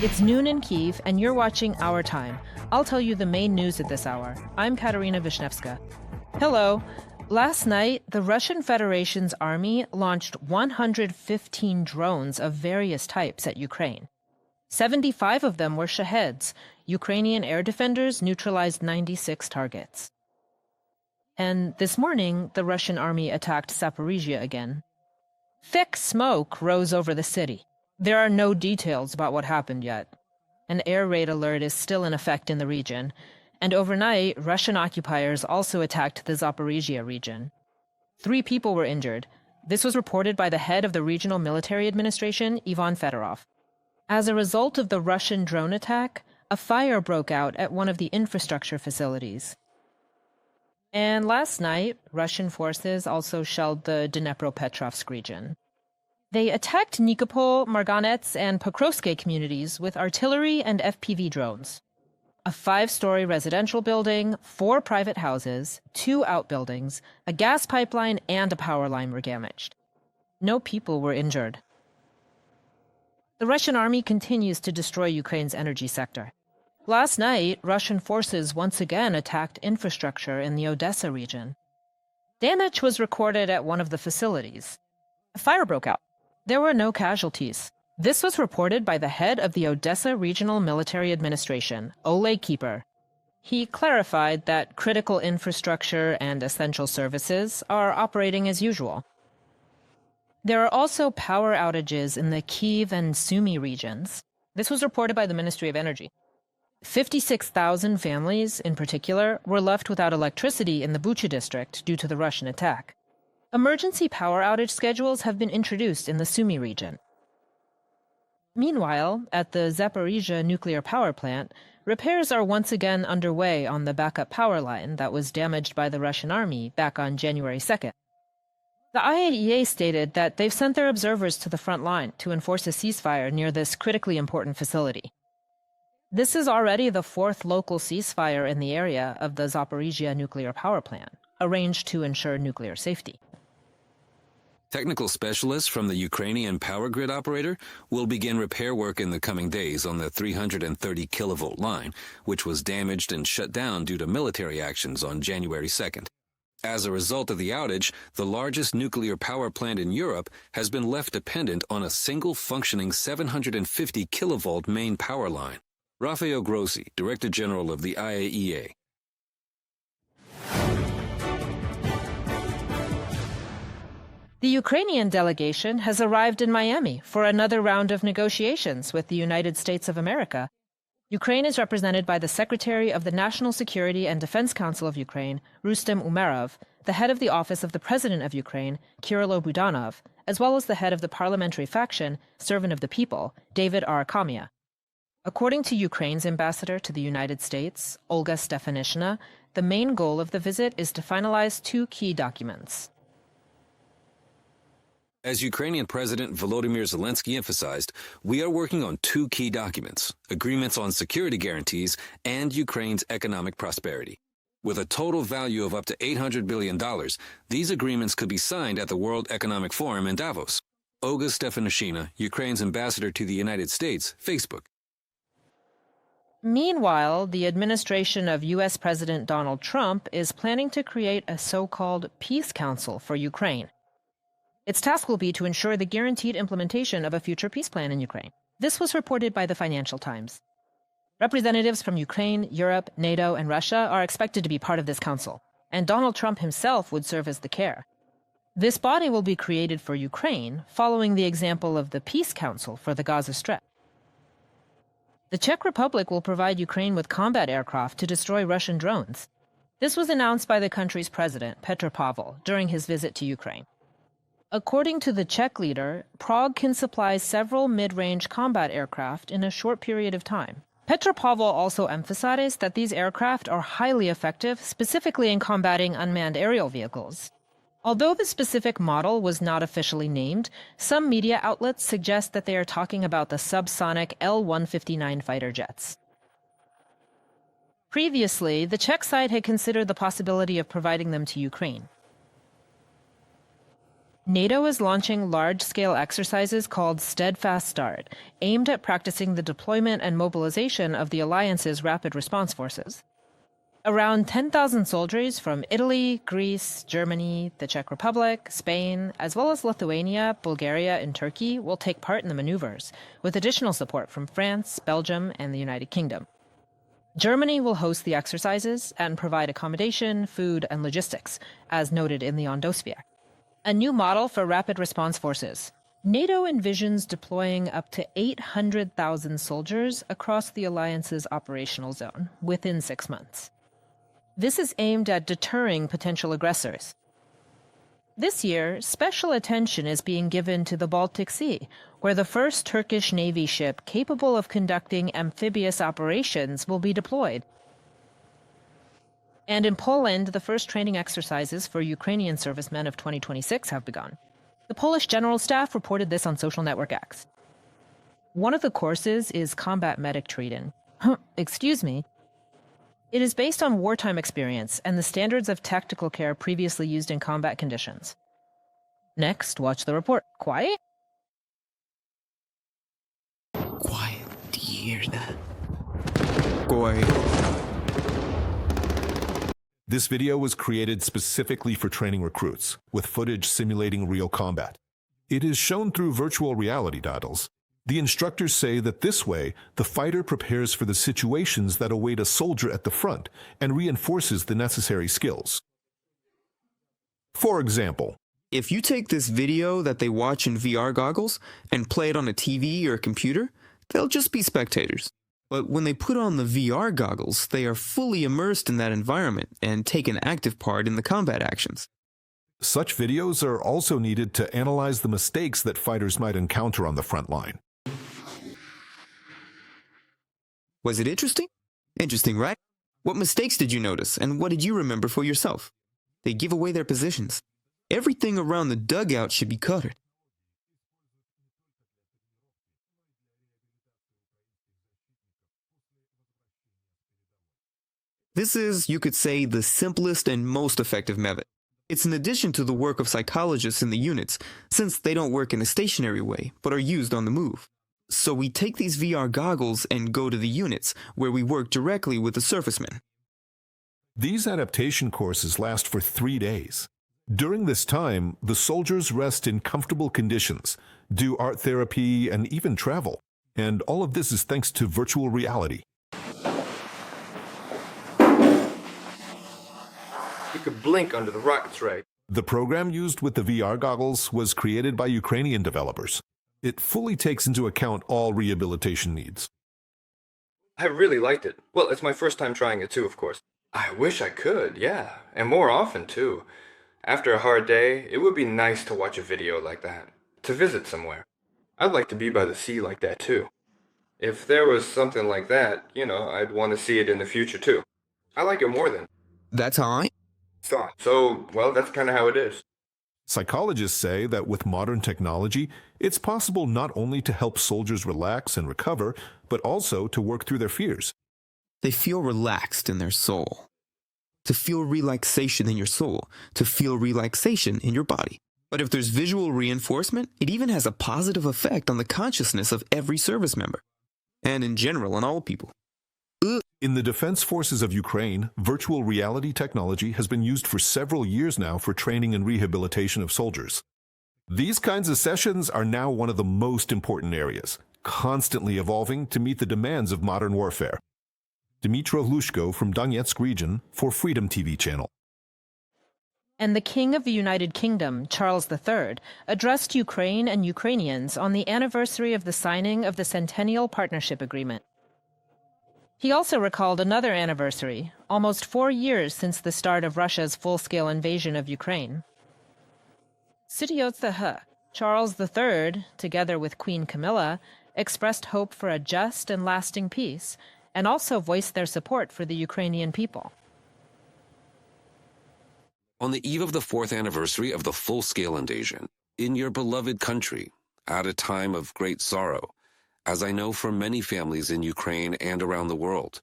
It's noon in Kyiv, and you're watching Our Time. I'll tell you the main news at this hour. I'm Katerina Vishnevska. Hello. Last night, the Russian Federation's army launched 115 drones of various types at Ukraine. 75 of them were Shaheds. Ukrainian air defenders neutralized 96 targets. And this morning, the Russian army attacked Zaporizhzhia again. Thick smoke rose over the city. There are no details about what happened yet. An air raid alert is still in effect in the region, and overnight, Russian occupiers also attacked the Zaporizhzhia region. 3 people were injured. This was reported by the head of the regional military administration, Ivan Fedorov. As a result of the Russian drone attack, a fire broke out at one of the infrastructure facilities. And last night, Russian forces also shelled the Dnipropetrovsk region. They attacked Nikopol, Marganets, and Pokrovsky communities with artillery and FPV drones. A 5-story residential building, 4 private houses, 2 outbuildings, a gas pipeline, and a power line were damaged. No people were injured. The Russian army continues to destroy Ukraine's energy sector. Last night, Russian forces once again attacked infrastructure in the Odessa region. Damage was recorded at one of the facilities. A fire broke out. There were no casualties. This was reported by the head of the Odessa Regional Military Administration, Oleg Keeper. He clarified that critical infrastructure and essential services are operating as usual. There are also power outages in the Kyiv and Sumy regions. This was reported by the Ministry of Energy. 56,000 families, in particular, were left without electricity in the Bucha district due to the Russian attack. Emergency power outage schedules have been introduced in the Sumy region. Meanwhile, at the Zaporizhzhia nuclear power plant, repairs are once again underway on the backup power line that was damaged by the Russian army back on January 2nd. The IAEA stated that they've sent their observers to the front line to enforce a ceasefire near this critically important facility. This is already the 4th local ceasefire in the area of the Zaporizhzhia nuclear power plant, arranged to ensure nuclear safety. Technical specialists from the Ukrainian power grid operator will begin repair work in the coming days on the 330 kilovolt line, which was damaged and shut down due to military actions on January 2nd. As a result of the outage, the largest nuclear power plant in Europe has been left dependent on a single functioning 750 kilovolt main power line. Rafael Grossi, Director General of the IAEA. The Ukrainian delegation has arrived in Miami for another round of negotiations with the United States of America. Ukraine is represented by the Secretary of the National Security and Defense Council of Ukraine, Rustem Umerov, the head of the Office of the President of Ukraine, Kirilo Budanov, as well as the head of the parliamentary faction, Servant of the People, David R. Kamia. According to Ukraine's ambassador to the United States, Olga Stefanishina, the main goal of the visit is to finalize 2 key documents. As Ukrainian President Volodymyr Zelensky emphasized, we are working on 2 key documents, agreements on security guarantees and Ukraine's economic prosperity. With a total value of up to $800 billion, these agreements could be signed at the World Economic Forum in Davos. Olga Stefanishina, Ukraine's ambassador to the United States, Facebook. Meanwhile, the administration of U.S. President Donald Trump is planning to create a so-called Peace Council for Ukraine. Its task will be to ensure the guaranteed implementation of a future peace plan in Ukraine. This was reported by the Financial Times. Representatives from Ukraine, Europe, NATO, and Russia are expected to be part of this council, and Donald Trump himself would serve as the chair. This body will be created for Ukraine, following the example of the Peace Council for the Gaza Strip. The Czech Republic will provide Ukraine with combat aircraft to destroy Russian drones. This was announced by the country's president, Petr Pavel, during his visit to Ukraine. According to the Czech leader, Prague can supply several mid-range combat aircraft in a short period of time. Petr Pavel also emphasized that these aircraft are highly effective, specifically in combating unmanned aerial vehicles. Although the specific model was not officially named, some media outlets suggest that they are talking about the subsonic L-159 fighter jets. Previously, the Czech side had considered the possibility of providing them to Ukraine. NATO is launching large-scale exercises called Steadfast Start, aimed at practicing the deployment and mobilization of the alliance's rapid response forces. Around 10,000 soldiers from Italy, Greece, Germany, the Czech Republic, Spain, as well as Lithuania, Bulgaria, and Turkey will take part in the maneuvers, with additional support from France, Belgium, and the United Kingdom. Germany will host the exercises and provide accommodation, food, and logistics, as noted in the dossier. A new model for rapid response forces. NATO envisions deploying up to 800,000 soldiers across the alliance's operational zone within 6 months. This is aimed at deterring potential aggressors. This year, special attention is being given to the Baltic Sea, where the first Turkish Navy ship capable of conducting amphibious operations will be deployed. And in Poland, the first training exercises for Ukrainian servicemen of 2026 have begun. The Polish General Staff reported this on social network X. One of the courses is combat medic training. Excuse me. It is based on wartime experience and the standards of tactical care previously used in combat conditions. Next, watch the report. Quiet? Quiet. Do you hear that? Quiet. This video was created specifically for training recruits, with footage simulating real combat. It is shown through virtual reality goggles. The instructors say that this way, the fighter prepares for the situations that await a soldier at the front and reinforces the necessary skills. For example, If you take this video that they watch in VR goggles and play it on a TV or a computer, they'll just be spectators. But when they put on the VR goggles, they are fully immersed in that environment and take an active part in the combat actions. such videos are also needed to analyze the mistakes that fighters might encounter on the front line. Was it interesting? Interesting, right? What mistakes did you notice, and what did you remember for yourself? They give away their positions. Everything around the dugout should be covered. This is, you could say, the simplest and most effective method. It's an addition to the work of psychologists in the units, since they don't work in a stationary way, but are used on the move. So we take these VR goggles and go to the units, where we work directly with the servicemen. These adaptation courses last for 3 days. During this time, the soldiers rest in comfortable conditions, do art therapy, and even travel. And all of this is thanks to virtual reality. You could blink under the rocket tray. The program used with the VR goggles was created by Ukrainian developers. It fully takes into account all rehabilitation needs. I really liked it. Well, it's my first time trying it too, of course. I wish I could, yeah, and more often too. After a hard day, it would be nice to watch a video like that, to visit somewhere. I'd like to be by the sea like that too. If there was something like that, I'd want to see it in the future too. I like it more than That's how I... thought. So, well, that's kind of how it is. Psychologists say that with modern technology, it's possible not only to help soldiers relax and recover, but also to work through their fears. They feel relaxed in their soul. To feel relaxation in your soul, to feel relaxation in your body. But if there's visual reinforcement, it even has a positive effect on the consciousness of every service member, and in general on all people. In the Defense Forces of Ukraine, virtual reality technology has been used for several years now for training and rehabilitation of soldiers. These kinds of sessions are now one of the most important areas, constantly evolving to meet the demands of modern warfare. Dmytro Hlushko from Donetsk region for Freedom TV channel. And the King of the United Kingdom, Charles III, addressed Ukraine and Ukrainians on the anniversary of the signing of the Centennial Partnership Agreement. He also recalled another anniversary, almost 4 years since the start of Russia's full-scale invasion of Ukraine. Zaporizhzhya, Charles III, together with Queen Camilla, expressed hope for a just and lasting peace, and also voiced their support for the Ukrainian people. On the eve of the 4th anniversary of the full-scale invasion, in your beloved country, at a time of great sorrow, as I know from many families in Ukraine and around the world,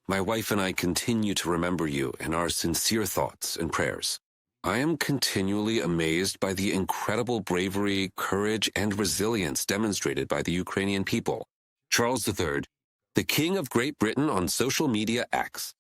my wife and I continue to remember you in our sincere thoughts and prayers. I am continually amazed by the incredible bravery, courage, and resilience demonstrated by the Ukrainian people. Charles III, the King of Great Britain on social media acts.